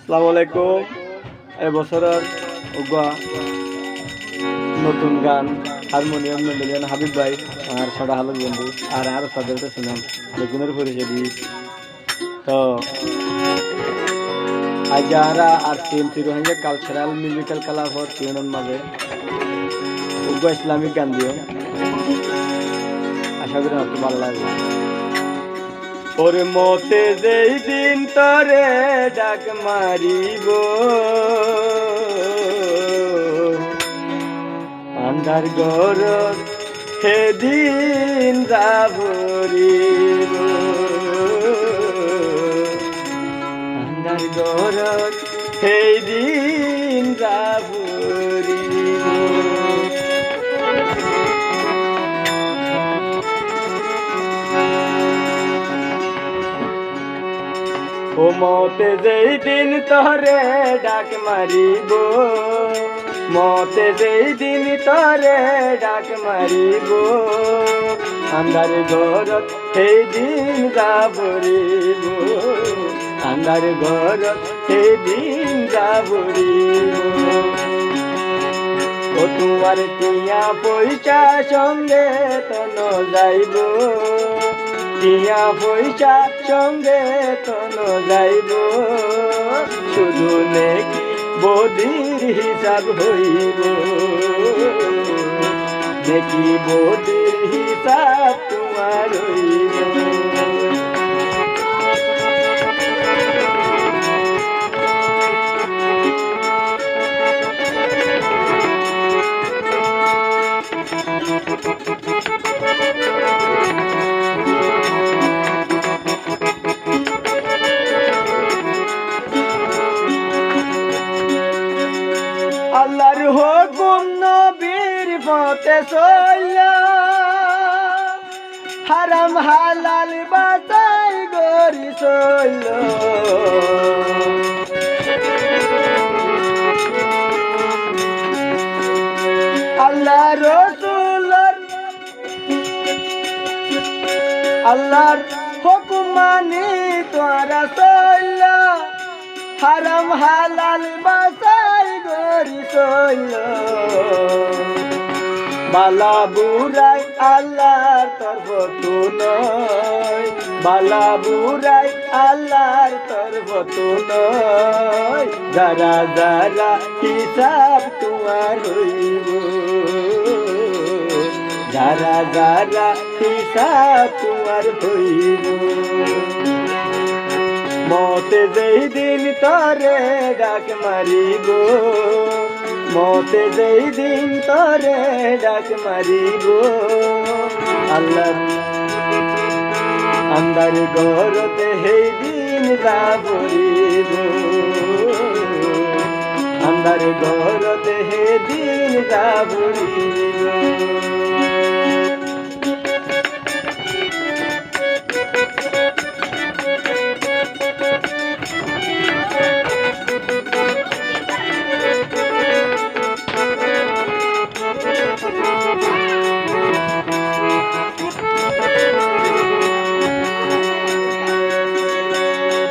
আসসালামু আলাইকুম। এবছরের উগা নতুন গান হারমোনিয়াম মেলেন হাবিব ভাই আর সদা হালক বন্ধু আর আরো সাথে শুনাম বেগুনের পরিচয় দিই। তো আজ যারা আর TMC Rohingya cultural musical club হর টিউনের মাঝে উগা ইসলামিক গান দিও। আশা করি আপনার ভালো লাগবে। ওর মতে যেই দিন তরে ডাক মারিব আন্ধার ঘর সেদিন যাবরিব আন্ধার ঘর সেইদিন যাবরিব ও মতে যেই দিন তরে ডাক মারিব মতে যেই দিন তরে ডাক মারিব আন্ধার ঘরত সেই দিন যাবরিব আন্ধার ঘরত সেই দিন যাবরিব ও তোমার টিয়া পয়সা সঙ্গে তন যাইব টিয়া পয়সা সঙ্গে তন যাইব শুধু নেকি বদির হিসাব হইব নেকি বদির হিসাব তোমার হইব আল্লাহর হুকুম নবীর পথে চইলা হারাম হালাল বাঁচাই গরি চইল আল্লাহ রসুলের আল্লাহর হুকুম মানি তোরা চইলা হারাম হালাল বাঁচাই গরি চইল বালা বুড়াই আল্লাহর তরফ তু নয় বালা বুড়াই আল্লাহর তরফ তু নয় যারা যারা হিসাব তোমার হইব যারা যারা হিসাব তোমার হইব মতে যেই দিন তরে ডাক মারিব মতে যেই দিন তরে ডাক মারিব আল্লাহ আন্ধার ঘরতে সেই দিন যাবরিব আন্ধার ঘরতে সেই দিন যাবরিব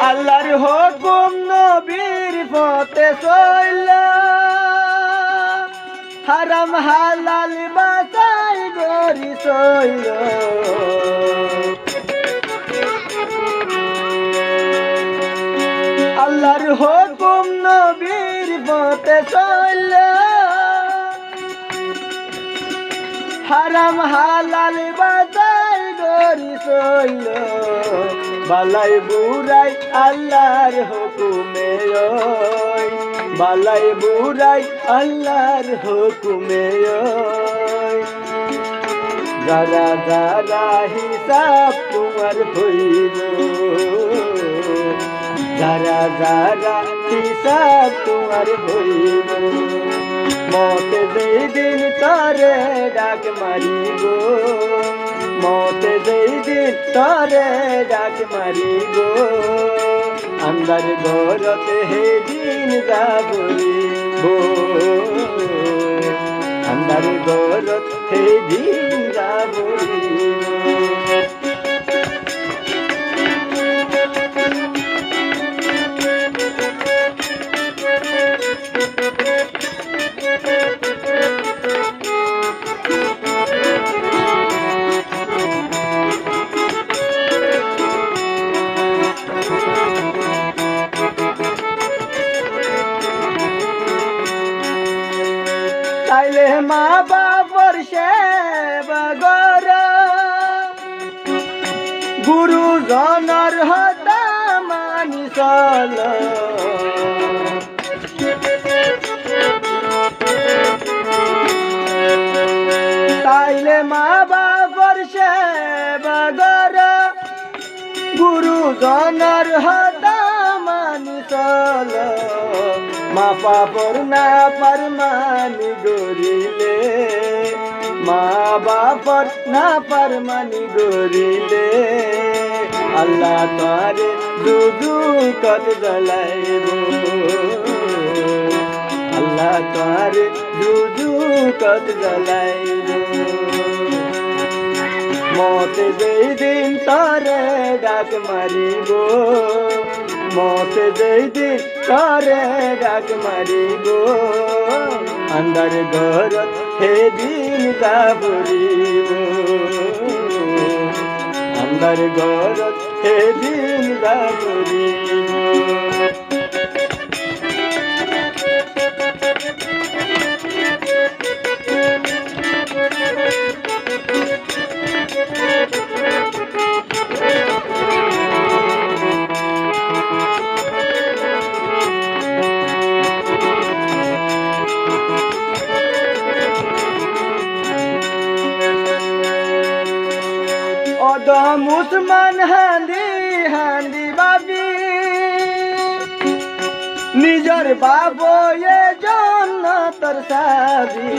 আল্লাহর হুকুম নবীর পথে চইলা হারাম হালাল বাঁচাই গরি চইল আল্লাহর হুকুম নবীর পথে চইলা হারাম হালাল বাঁচাই গরি চইল বালাই বুড়াই আল্লাহর হুকুমে বালাই বুড়াই আল্লাহর হুকুমে যারা যারা হিসাব তোমার হইব যারা যারা হিসাব তোমার হইব মতে যেই দিন তরে ডাক মারিব মতে যেই দিন তরে ডাক মারিব আন্ধার ঘরতে সেদিন যাবরিব আন্ধার ঘরত সেদিন যাবরিব মা বাবার সেবা গর গুরুজনের হতা মানি চল তাইলে মা বাবার সেবা গর গুরুজনের হতা মানি চল মা বাবার না পারমানি গরিলে মা বাবার না পারমানি গরিলে আল্লাহ তারে দুদু কত জ্বলাইব আল্লাহ তারে দুদু কত জ্বলাইব মত যেই দিন তারে ডাক মারিব মত যেই দিন তারে ডাক মারিব আন্ধার ঘর হে দিন যাবরিব আন্ধার ঘর হে দিন যাবরিব মুসলমান হান্দি হান্দি বাবি নিজর বাবু এ জন্নতর সাবি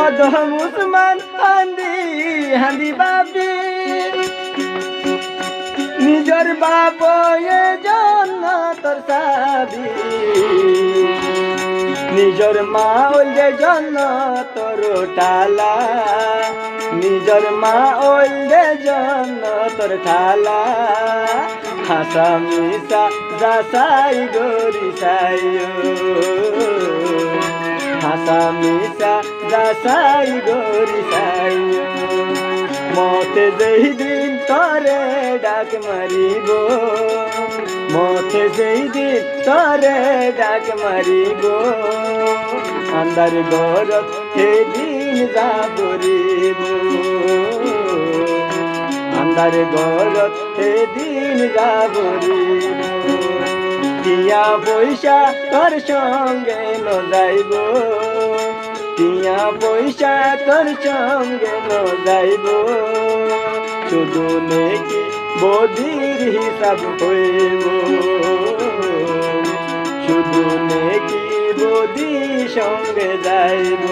অদ মুসলমান হান্দি হান্দি বাবি নিজর বাবু এ জন্নতর সাবি নিজর মা ওইলে জন্নতর টালা নিজর মা ওইলে জন্নতর ঠালা হাসা মিশা যাসাই গরি সাই হাসা মিশা যাসাই গরি সাই মতে যেই দিন তরে ডাক মারিব মতে যেই দিন তরে ডাক মারিব আন্ধার ঘর হে দিন যাবরিব আন্ধার ঘর হে দিন যাবরিব টিয়া পয়সা তোর সঙ্গে ন যাইব টিয়া পয়সা তোর সঙ্গে ন যাইব শুধু নেকি বদির হিসাব হইব শুধু নেকি বদি সঙ্গে যাইব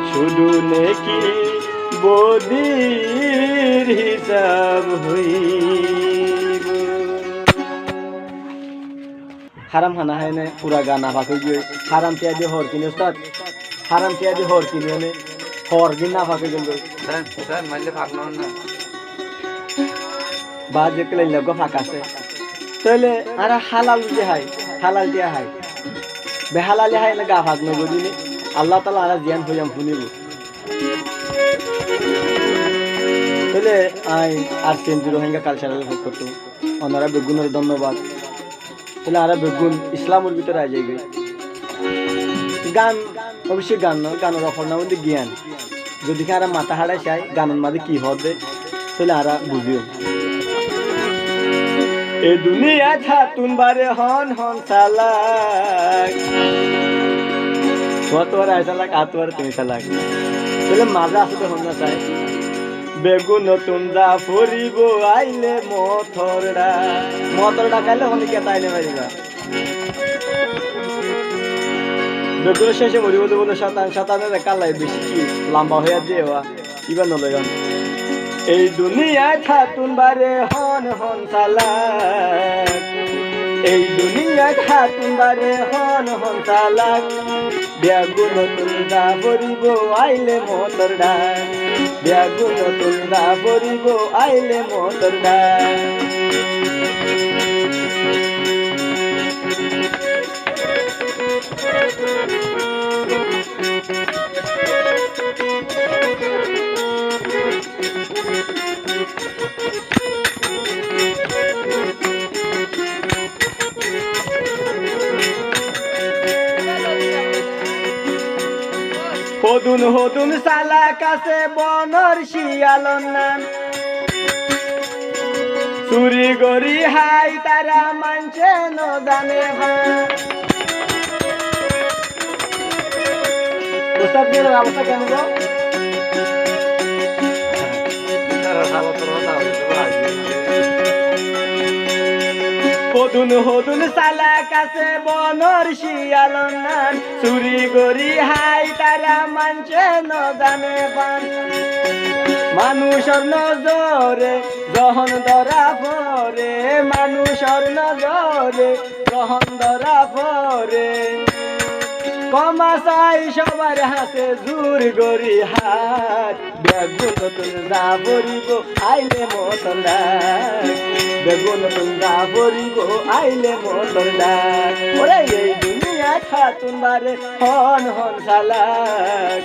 শুধু নেকি বদির হিসাব হইব হারাম খানা হয় না পুরা গানা ফাঁক গিয়ে হারাম পেঁয়া দিয়ে হর কিনে ওস্তাদ হারাম পেঁয়া দিয়ে হর কিনে এনে হর দিন না ফাঁকে গেল বা যে কেলে লগ ফাঁক আছে তাহলে আর হালাল যে হাই হালাল দিয়া হাই বেহালালে হাই না গা ফাঁক নগো দিনে আল্লাহ তালা আর জিয়ান হইয়াম শুনিব তাহলে আই আর সেন্টুর রোহিঙ্গা কালচারাল ভোগ করতো ওনারা বেগুনের ধন্যবাদ তাহলে আর বেগুন ইসলামের ভিতরে আই যাইবে গান অবশ্যই গান না গানের অফার না মধ্যে জ্ঞান যদি আর মাথা হারাই চাই গানের মাঝে কি হবে তাহলে আর বুঝিও এ দুনিয়া ছাতুন বারে হন হন চালাক তোর আয় চালাক আতোয়ার তুমি চালাক তাহলে মাজা আসতে হন না চাই বেগুন নতুন যা ফুরিব আইলে মথরডা খাইলে হলে কে তাইলে মারিবা বেগুনের শেষে মরিব বলে সাতানের কালাই বেশি কি লম্বা হইয়া দেওয়া কিবা নলয় এই দুনিয়ায় খাতুন বারে হন হন চালাক এই দুনিয়ায় খাতুন বারে হন হন চালাক বেগুন তুলনা বরিব আইলে মতর ডাক বেগুন তুলনা বরিব আইলে মতর ডাক হতুন হতুন সালা কাছে বনর শিয়ালন নাম চুরি গরি হাই তারা মানছে ন জানে অবস্থা কেন গো হতুন হতুন সালা কাছে বনর শিয়ালন নাম চুরি গরি হাই তারা মানছে ন জানে পান মানুষের নজরে যখন ধরা পরে মানুষের নজরে যখন ধরা পরে কমা চাই সবার হাতে জোর গরি হাত বেগুন নতুন দা ভরিব আইলে মতন ডাক বেগুন নতুন দা ভরিব আইলে মতন ডাক ওরে এই দুনিয়া খাতুন বারে হন হন সালাক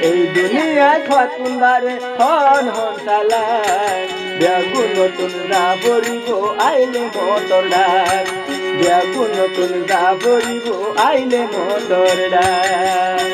এই দুনিয়া খাতুন বারে হন হন সালাক বেগুন নতুন দা ভরিব আইলে মতন ডাক বেগুন নতুন দা ভরিব আইলে মতন ডাক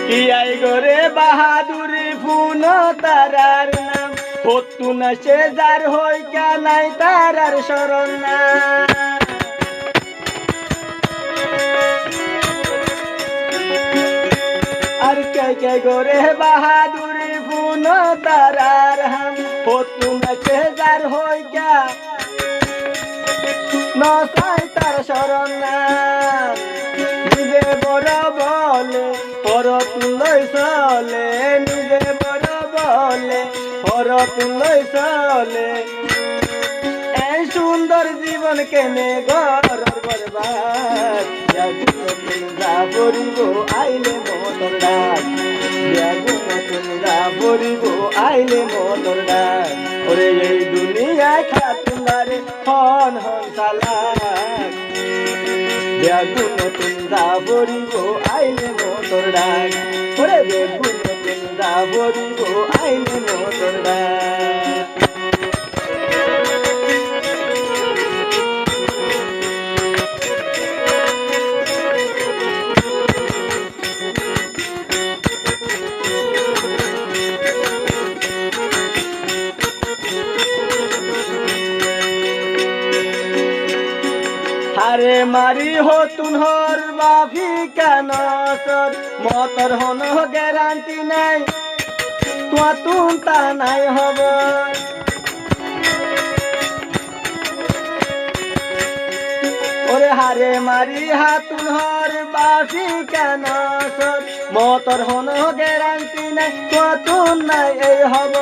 কিয়াই গরে বাহাদুরি ফুন তারার নাম হতু না সে যার হই কানাই তারার শরণ না আর কে গরে বাহাদুরি ফুন তারার হাম হতু না সে যার হই কা নসাই তার শরণ না নিজে বড় বলে পরতুলই চলে নিজে বড় বলে পরতুলই চলে এই সুন্দর জীবন কেনে গরর বরবাদ বেগুন দা ভরিব আইলে মতন ডাক বেগুন দা ভরিব আইলে মতন ডাক ওরে এই দুনিয়া খাতুন বারে হন হন সালাক বেগুন নতুন দা ভরিব আইলে মতন ডাক ওরে বেগুন নতুন দা ভরিব আইলে মতন ডাক হারে মারি হতুন হর বাফি কেন সর মতর হন গ্যারান্টি নাই তুন তা নাই হব ওরে হারে মারি হাতুন হর বাফি কেন সর মতর হন গ্যারান্টি নাই তুন নাই এই হব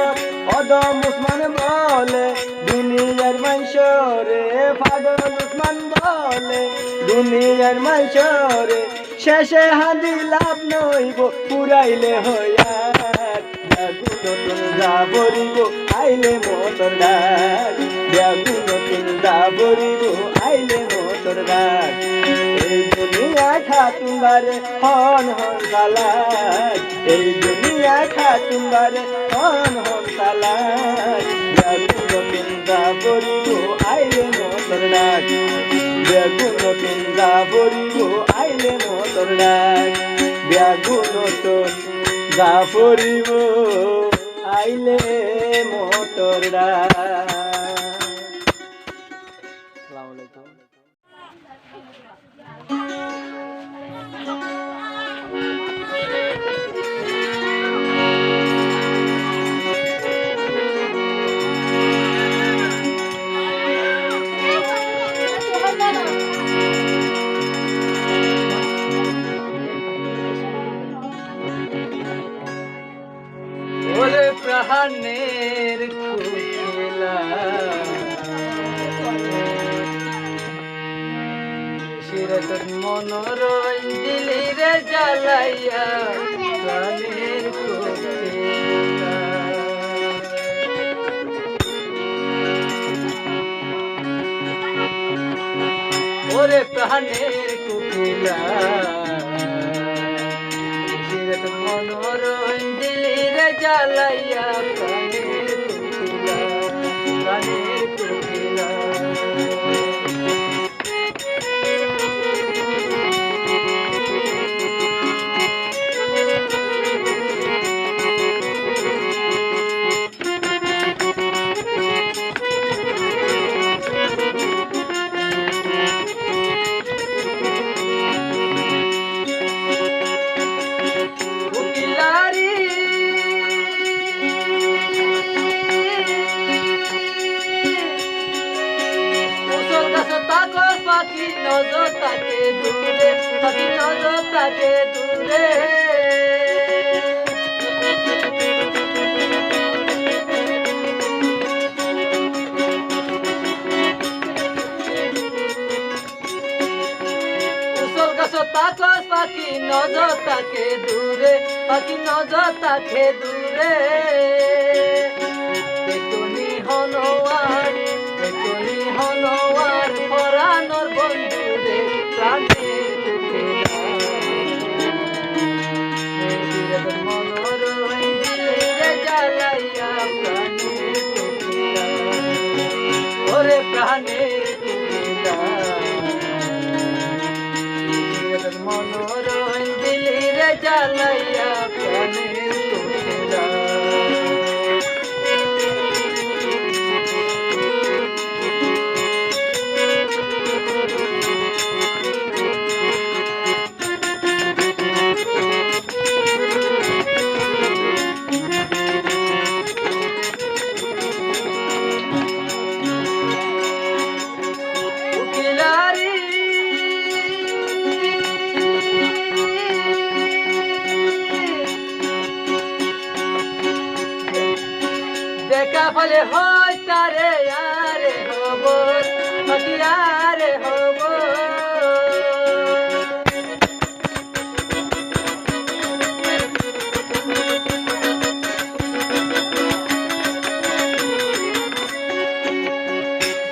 অদম উসমান বলে দুনিয়ার মানুষরে পাগল উসমান বলে দুনিয়ার মানুষরে শেষে হাঁদি লাভ নইব পুরাইলে হইয়ার বেগুন নতুন দা ভরিব আইলে মতন ডাক বেগুন নতুন দা ভরিব আইলে মতন ডাক এই দুনিয়া খাতুন বারে হন হন সালাক এই দুনিয়া খাতুন বারে হন হন সালাক বেগুন নতুন দা ভরিব আইলে মতন ডাক বেগুন নতুন দা ভরিব আইলে মতন ডাক বেগুন নতুন দা ভরিব আইলে মতন ডাক। আসসালামু আলাইকুম। প্রাণের খুলা শিরত মনোরঞ্জ দিলিরে জ্বালাইয়া প্রাণের খুলা ওরে প্রাণের কুকিলা মনোরঞ্জন দিলি রে জ্বালাইয়া প্রাণের কুকিলা প্রাণের কুকিলা পাখি নজর তাকে দূরে পাখি নজর তাকে দূরে উসল গাছ তাকস পাখি নজর তাকে দূরে পাখি নজর তাকে দূরে দেখুনি হনোয়ার দেখুনি হনোয়ার পরানোর বন্ধুরে প্রাণের কুকিলা মনোরঞ্জন দিলে জ্বালাইয়া প্রাণের কুকিলা ওরে প্রাণের কুকিলা মনোরঞ্জন দিলে জ্বালাইয়া প্রাণের কুকিলা দেখা ফলে হয় তারে আরে হব পাখি আরে হব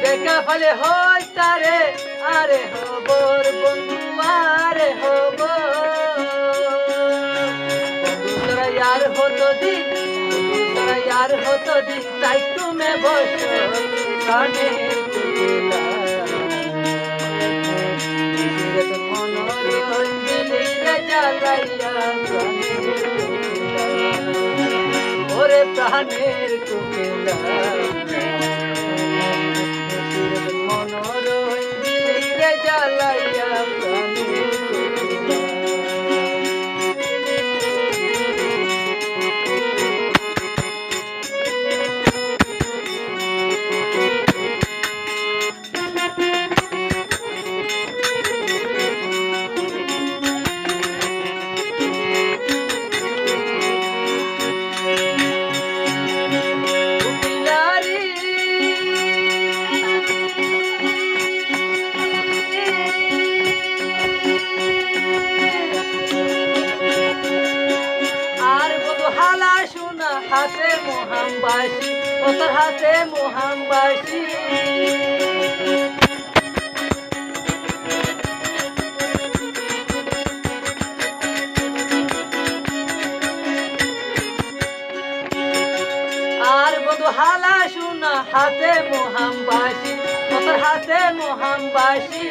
দেখা ফলে হয় তারে আরে হব বন্ধু আরে হব বন্ধু তারা यार হতো দিন यार हो तो दिन ताई तुम्हें बसो प्राणेर कुकिला মনোরঞ্জন দিলি রে জ্বালাইয়া প্রাণের কুকিলা ওরে প্রাণের কুকিলা মনোরঞ্জন দিলি রে জ্বালাইয়া প্রাণের কুকিলা হাতে মোহামবাসী ও তোর হাতে মোহামবাসী আর বধু হালা শুনা হাতে মোহামবাসী ও তোর হাতে মোহামবাসী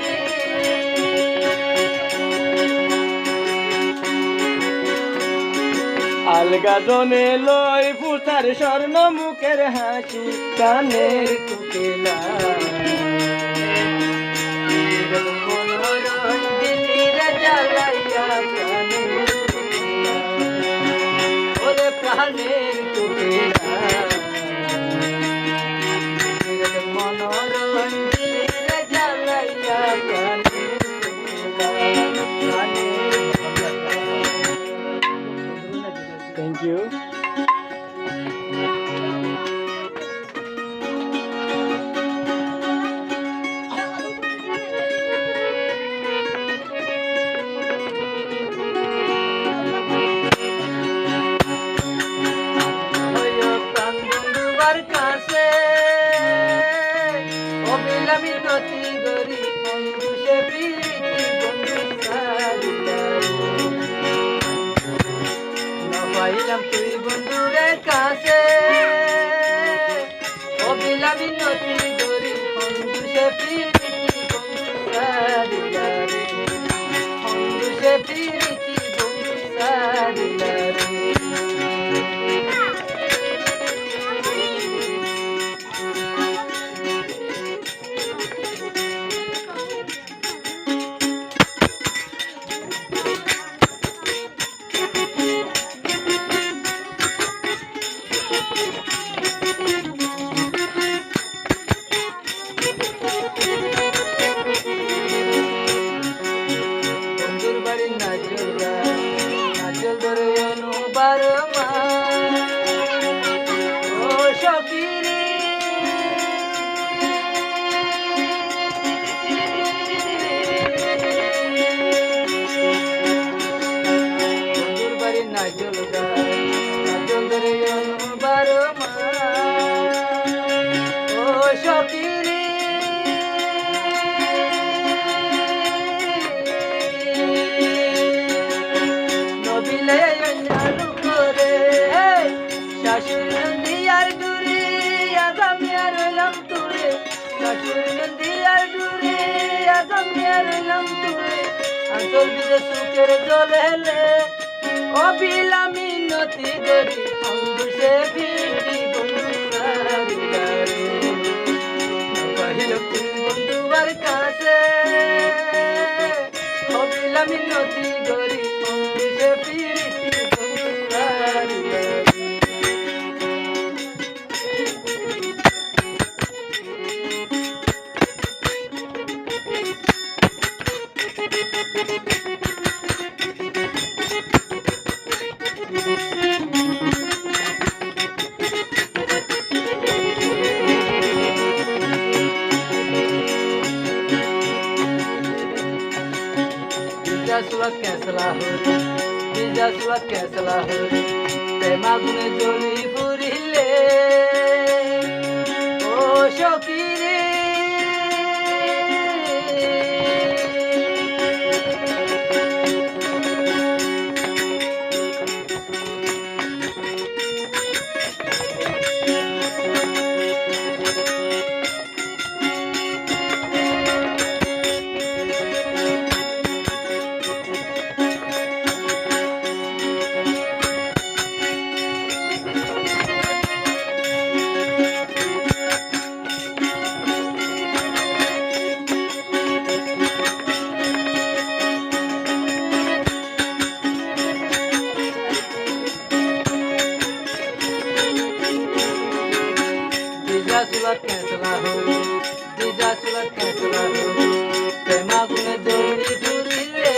আলগা জনে লই ফুটার স্বর্ণ মুখের হাসি কানের কুকিলা মনোরঞ্জন দিলি রে জ্বালাইয়া প্রাণের কুকিলা ওরে প্রাণের কুকিলা মনোরঞ্জন দিলি রে জ্বালাইয়া প্রাণের কুকিলা প্রাণের Thank you. রইলাম তুই বন্ধুরে কাছে অবিলামি নদী গরি বন্ধু সে প্রীতি বন্ধু সারিলা রে বন্ধু সে প্রীতি বন্ধু সারিলা রে বন্ধুর বাড়ি নাচল ধরে অনুবার ও সকিরে বন্ধুর বাড়ি নাচল ধরে অনুবার ও সকিরে নবিলে অন্যালু করে শাশুড় নন্দিয়ার দূরে আগামিয়া রইলাম তুরে শাশুড় নন্দিয়ার দূরে আগামিয়া রইলাম তুরে আঞ্চল বিদে সুখের জলেলে অবিলামি নতি গরি বন্ধু সে ফিরি বন্ধু সারিলা রে পাহিল তুই বন্ধুবার কাছে অবিলামি নতি গরি বন্ধু সে ফিরি বন্ধু সারিলা রে कैसला हो प्रेमा गुने जोली ফুরিলে ও সকিরে कैसला हो प्रेमा गुने जोली ফুরিলে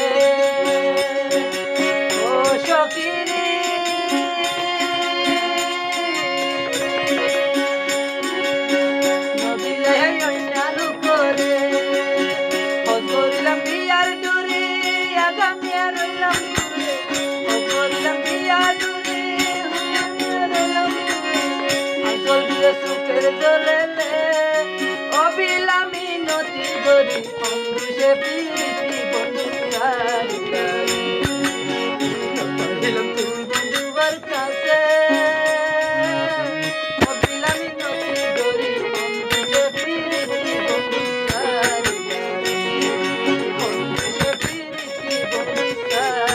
ও সকিরে নবিলে অন্যালু করে করিলাম বিয়ার দূরে আগামিয়া রইলাম দূরে করিলাম বিয়ার দূরে আগামিয়া রইলাম দূরে আঞ্চল বিদে সুখের জলেলে অবিলামি নতি গরি বন্ধু সে প্রীতি বন্ধু সারিলা রে পাহিলাম তুই বন্ধুবার কাছে অবিলামি নতি গরি বন্ধু সে প্রীতি বন্ধু সারিলা রে বন্ধু সে প্রীতি বন্ধু সারিলা